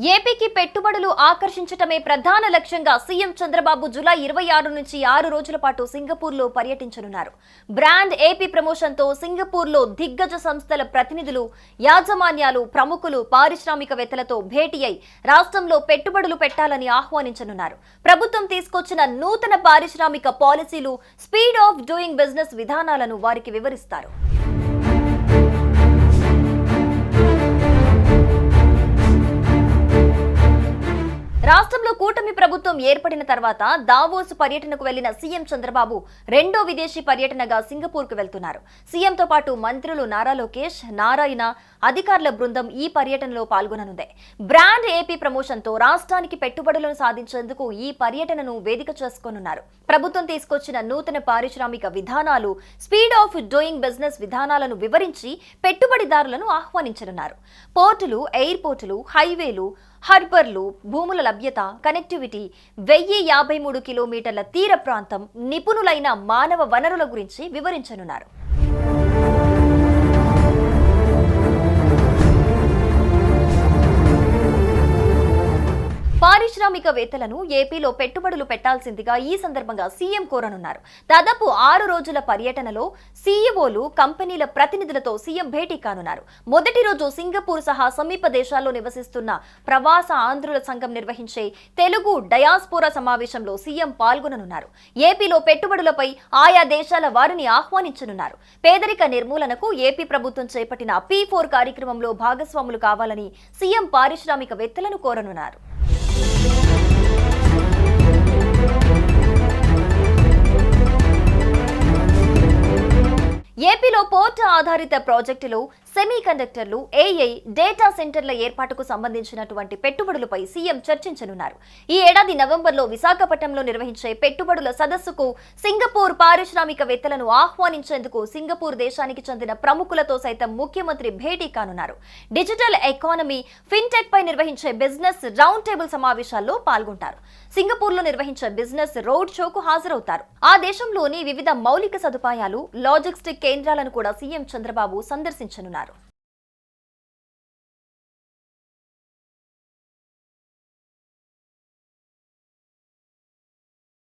ఏపీకి పెట్టుబడులు ఆకర్షించటమే ప్రధాన లక్ష్యంగా సీఎం చంద్రబాబు జూలై 26 నుంచి 6 రోజుల పాటు సింగపూర్లో పర్యటించనున్నారు. బ్రాండ్ ఏపీ ప్రమోషన్తో సింగపూర్లో దిగ్గజ సంస్థల ప్రతినిధులు, యాజమాన్యాలు, ప్రముఖులు, పారిశ్రామికవేత్తలతో భేటీ అయి రాష్ట్రంలో పెట్టుబడులు పెట్టాలని ఆహ్వానించనున్నారు. ప్రభుత్వం తీసుకొచ్చిన నూతన పారిశ్రామిక పాలసీలు, స్పీడ్ ఆఫ్ డూయింగ్ బిజినెస్ విధానాలను వారికి వివరిస్తారు. రాష్ట్రంలో కూటమి ప్రభుత్వం ఏర్పడిన తర్వాత దావోస్ పర్యటనకు వెళ్లిన సీఎం చంద్రబాబు రెండో విదేశీ పర్యటనగా సింగపూర్కు వెళ్తున్నారు. సీఎంతో పాటు మంత్రులు నారా లోకేష్, నారాయణ, అధికారుల బృందం ఈ పర్యటనలో పాల్గొననుంది. బ్రాండ్ ఏపీ ప్రమోషన్తో రాష్ట్రానికి పెట్టుబడులను సాధించేందుకు ఈ పర్యటనను వేదిక చేసుకోనున్నారు. ప్రభుత్వం తీసుకొచ్చిన నూతన పారిశ్రామిక విధానాలు, స్పీడ్ ఆఫ్ డూయింగ్ బిజినెస్ విధానాలను వివరించి పెట్టుబడిదారులను ఆహ్వానించనున్నారు. పోర్టులు, ఎయిర్పోర్టులు, హైవేలు, హార్బర్లు, భూముల లభ్యత, కనెక్టివిటీ, 1053 కిలోమీటర్ల తీర ప్రాంతం, నిపుణులైన మానవ వనరుల గురించి వివరించనున్నారు. పారిశ్రామికవేత్తలను ఏపీలో పెట్టుబడులు పెట్టాల్సిందిగా ఈ సందర్భంగా సీఎం కోరనున్నారు. దాదాపు 6 రోజుల పర్యటనలో సీఈఓలు, కంపెనీల ప్రతినిధులతో సీఎం భేటీ కానున్నారు. మొదటి రోజు సింగపూర్ సహా సమీప దేశాల్లో నివసిస్తున్న ప్రవాస ఆంధ్రుల సంఘం నిర్వహించే తెలుగు డయాస్పోరా సమావేశంలో సీఎం పాల్గొననున్నారు. ఏపీలో పెట్టుబడులపై ఆయా దేశాల వారిని ఆహ్వానించనున్నారు. పేదరిక నిర్మూలనకు ఏపీ ప్రభుత్వం చేపట్టిన P4 కార్యక్రమంలో భాగస్వాములు కావాలని సీఎం పారిశ్రామికవేత్తలను కోరనున్నారు. ఏపీలో పోర్టు ఆధారిత ప్రాజెక్టులు, సెమీ కండక్టర్లు, ఏఐ, డేటా సెంటర్ల ఏర్పాటుకు సంబంధించినటువంటి పెట్టుబడులపై సీఎం చర్చించనున్నారు. ఈ ఏడాది నవంబర్లో విశాఖపట్నంలో నిర్వహించే పెట్టుబడుల సదస్సుకు సింగపూర్ పారిశ్రామికవేత్తలను ఆహ్వానించేందుకు సింగపూర్ దేశానికి చెందిన ప్రముఖులతో సైతం ముఖ్యమంత్రి భేటీ కానున్నారు. డిజిటల్ ఎకానమీ, ఫిన్టెక్ పై నిర్వహించే బిజినెస్ రౌండ్ టేబుల్ సమావేశాల్లో పాల్గొంటారు. సింగపూర్లో నిర్వహించే బిజినెస్ రోడ్ షోకు హాజరవుతారు. ఆ దేశంలోని వివిధ మౌలిక సదుపాయాలు, లాజిస్టిక్ కేంద్రాలను కూడా సీఎం చంద్రబాబు సందర్శించనున్నారు.